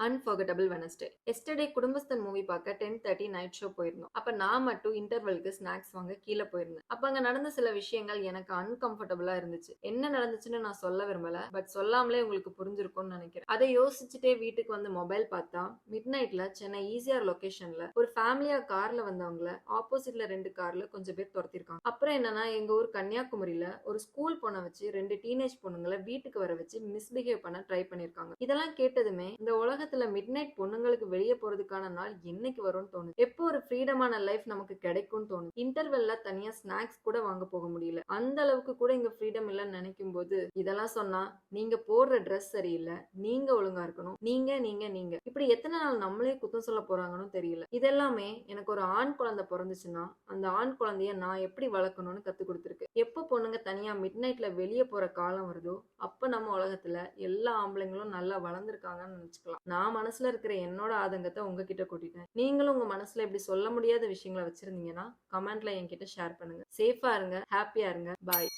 Unforgettable Wednesday. Yesterday குடும்பஸ்தன் movie பார்க்க 10:30 night show போயிருந்தோம். அப்ப நான் மட்டும் இன்டர்வெல்க்கு ஸ்நாக்ஸ் வாங்க கீழே போயிருந்தேன். அப்ப அங்க நடந்த சில விஷயங்கள் எனக்கு அன்கம்ஃபர்டபுளா இருந்துச்சு. என்ன நடந்துச்சுன்னு நான் சொல்ல விரும்பல, பட் சொல்லாமலே உங்களுக்கு புரிஞ்சிருக்கும்னு நினைக்கிறேன். அதை யோசிச்சுட்டே வீட்டுக்கு வந்து மொபைல் பார்த்தா மிட் நைட்ல சென்னை ஈசிஆர் லொகேஷன்ல ஒரு ஃபேமிலியா கார்ல வந்தவங்கள ஆப்போசிட்ல 2 கார்ல கொஞ்சம் பேர் துரத்திருக்காங்க. அப்புறம் என்னன்னா, எங்க ஊர் கன்னியாகுமரியில ஒரு ஸ்கூல் பொண்ணை வச்சு 2 டீனேஜ் பொண்ணுங்களை வீட்டுக்கு வர வச்சு மிஸ்பிஹேவ் பண்ண ட்ரை பண்ணிருக்காங்க. இதெல்லாம் கேட்டதுமே இந்த உலகத்துல மிட் நைட் பொண்ணுங்களுக்கு வெளியே போறதுக்கான நாள் என்னைக்கு வரும்னு தோணுது. எப்போ ஒரு ஃப்ரீடமான லைஃப் நமக்கு கிடைக்கும்னு தோணுது. இன்டர்வெல்ல தனியா ஸ்நாக்ஸ் கூட வாங்க போக முடியல. அந்த அளவுக்கு கூட இங்க ஃப்ரீடம் இல்லைன்னு நினைக்கும் போது இதெல்லாம் சொன்னா, நீங்க போடுற ட்ரெஸ் சரியில்லை, நீங்க ஒழுங்கா இருக்கணும், நீங்க நீங்க நீங்க இப்படி எத்தனை நாள் நம்மளே குத்தம் சொல்ல போறாங்கன்னு தெரியல. இதெல்லாமே எனக்கு ஒரு ஆண் குழந்தை பிறந்துச்சுன்னா அந்த ஆண் குழந்தைய நான் எப்படி வளர்க்கணும்னு கத்து கொடுத்துருக்கு. எப்போ பொண்ணுங்க தனியா மிட் நைட்ல வெளியே போற காலம் வருதோ அப்ப நம்ம உலகத்துல எல்லா ஆம்பளைங்களும் நல்லா வளர்ந்துருக்காங்கன்னு நினைச்சுக்கலாம். நான் மனசுல இருக்கிற என்னோட ஆதங்கத்தை உங்ககிட்ட கூட்டிட்டேன். நீங்களும் உங்க மனசுல இப்படி சொல்ல முடியாத விஷயங்களை வச்சிருந்தீங்கன்னா கமெண்ட்ல என்கிட்ட ஷேர் பண்ணுங்க. சேஃபா இருங்க, ஹாப்பியா இருங்க. பாய்.